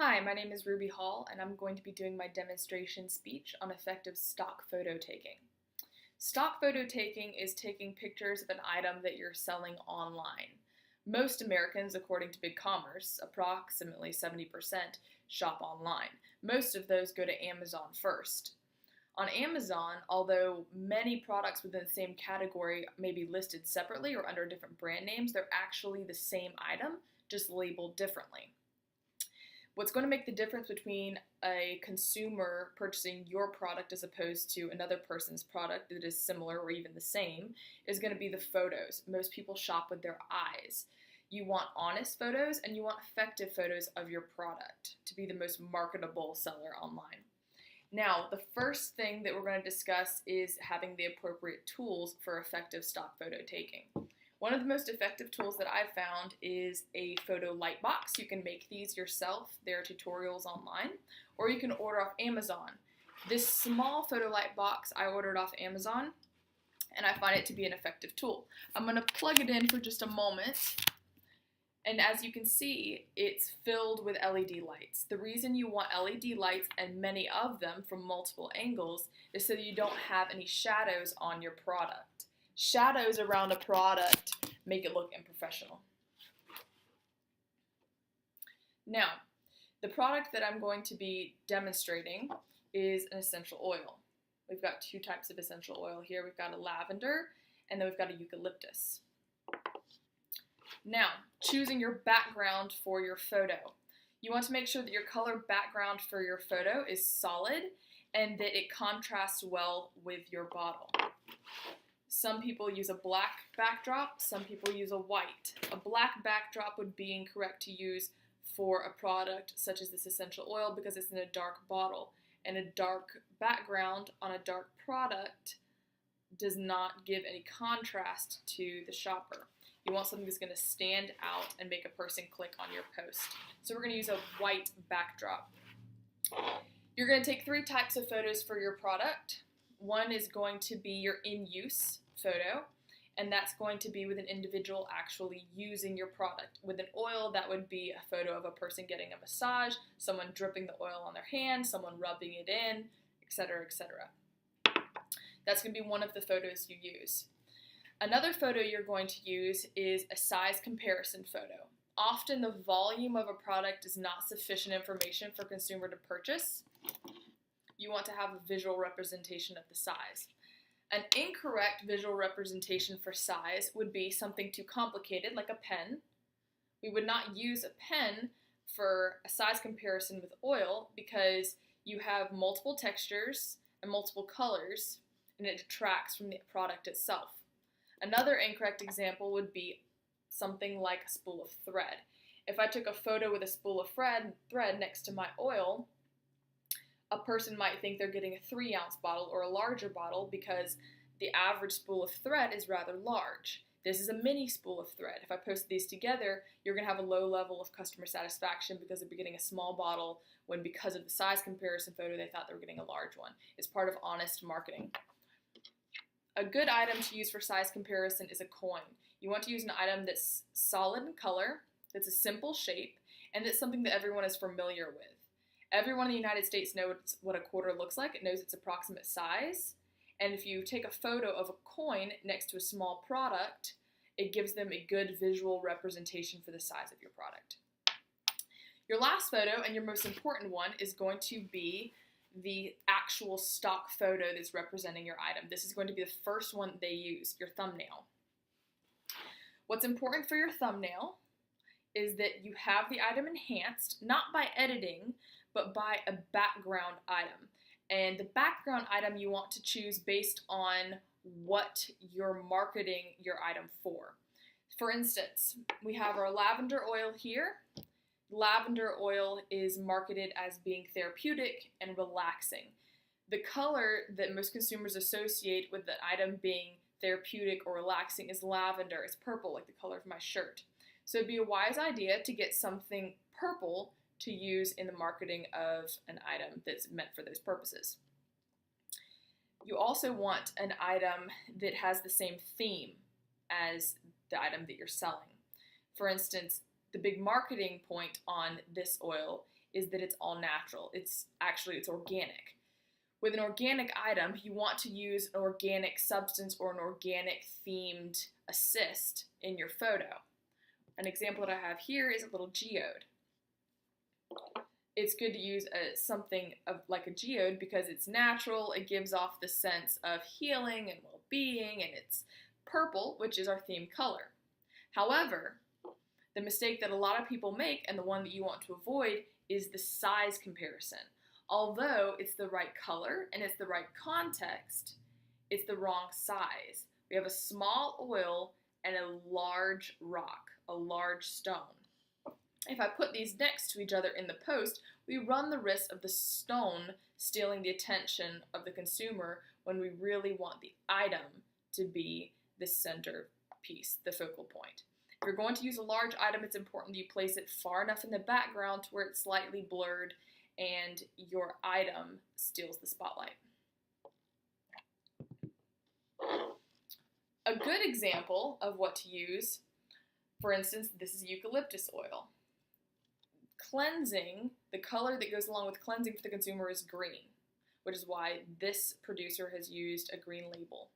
Hi, my name is Ruby Hall, and I'm going to be doing my demonstration speech on effective stock photo taking. Stock photo taking is taking pictures of an item that you're selling online. Most Americans, according to BigCommerce, approximately 70%, shop online. Most of those go to Amazon first. On Amazon, although many products within the same category may be listed separately or under different brand names, they're actually the same item, just labeled differently. What's going to make the difference between a consumer purchasing your product as opposed to another person's product that is similar or even the same is going to be the photos. Most people shop with their eyes. You want honest photos and you want effective photos of your product to be the most marketable seller online. Now, the first thing that we're going to discuss is having the appropriate tools for effective stock photo taking. One of the most effective tools that I've found is a photo light box. You can make these yourself. There are tutorials online, or you can order off Amazon. This small photo light box I ordered off Amazon, and I find it to be an effective tool. I'm going to plug it in for just a moment, and as you can see, it's filled with LED lights. The reason you want LED lights, and many of them from multiple angles, is so that you don't have any shadows on your product. Shadows around a product make it look unprofessional. Now, the product that I'm going to be demonstrating is an essential oil. We've got two types of essential oil here. We've got a lavender, and then we've got a eucalyptus. Now, choosing your background for your photo. You want to make sure that your color background for your photo is solid and that it contrasts well with your bottle. Some people use a black backdrop, some people use a white. A black backdrop would be incorrect to use for a product such as this essential oil because it's in a dark bottle, and a dark background on a dark product does not give any contrast to the shopper. You want something that's going to stand out and make a person click on your post. So we're going to use a white backdrop. You're going to take three types of photos for your product. One is going to be your in-use photo, and that's going to be with an individual actually using your product. With an oil, that would be a photo of a person getting a massage, someone dripping the oil on their hand, someone rubbing it in, etc., etc. That's going to be one of the photos you use. Another photo you're going to use is a size comparison photo. Often the volume of a product is not sufficient information for a consumer to purchase. You want to have a visual representation of the size. An incorrect visual representation for size would be something too complicated, like a pen. We would not use a pen for a size comparison with oil because you have multiple textures and multiple colors, and it detracts from the product itself. Another incorrect example would be something like a spool of thread. If I took a photo with a spool of thread next to my oil, a person might think they're getting a 3-ounce bottle or a larger bottle because the average spool of thread is rather large. This is a mini spool of thread. If I post these together, you're going to have a low level of customer satisfaction because they're getting a small bottle when, because of the size comparison photo, they thought they were getting a large one. It's part of honest marketing. A good item to use for size comparison is a coin. You want to use an item that's solid in color, that's a simple shape, and that's something that everyone is familiar with. Everyone in the United States knows what a quarter looks like. It knows its approximate size. And if you take a photo of a coin next to a small product, it gives them a good visual representation for the size of your product. Your last photo, and your most important one, is going to be the actual stock photo that's representing your item. This is going to be the first one they use, your thumbnail. What's important for your thumbnail is that you have the item enhanced, not by editing, but by a background item. And the background item you want to choose based on what you're marketing your item for. For instance, we have our lavender oil here. Lavender oil is marketed as being therapeutic and relaxing. The color that most consumers associate with the item being therapeutic or relaxing is lavender. It's purple, like the color of my shirt. So it'd be a wise idea to get something purple to use in the marketing of an item that's meant for those purposes. You also want an item that has the same theme as the item that you're selling. For instance, the big marketing point on this oil is that it's all natural. It's organic. With an organic item, you want to use an organic substance or an organic themed assist in your photo. An example that I have here is a little geode. It's good to use something like a geode because it's natural, it gives off the sense of healing and well-being, and it's purple, which is our theme color. However, the mistake that a lot of people make, and the one that you want to avoid, is the size comparison. Although it's the right color and it's the right context, it's the wrong size. We have a small oil and a large rock, a large stone. If I put these next to each other in the post, we run the risk of the stone stealing the attention of the consumer when we really want the item to be the center piece, the focal point. If you're going to use a large item, it's important that you place it far enough in the background to where it's slightly blurred and your item steals the spotlight. A good example of what to use, for instance, this is eucalyptus oil. Cleansing, the color that goes along with cleansing for the consumer is green, which is why this producer has used a green label.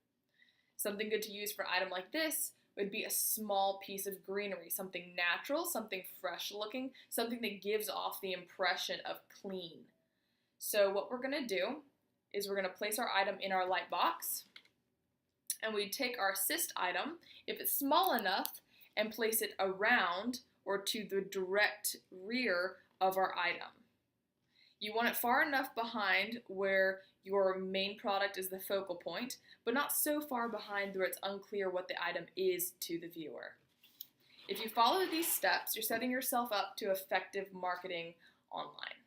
Something good to use for an item like this would be a small piece of greenery, something natural, something fresh looking, something that gives off the impression of clean. So what we're going to do is we're going to place our item in our light box, and we take our assist item, if it's small enough, and place it around or to the direct rear of our item. You want it far enough behind where your main product is the focal point, but not so far behind where it's unclear what the item is to the viewer. If you follow these steps, you're setting yourself up to effective marketing online.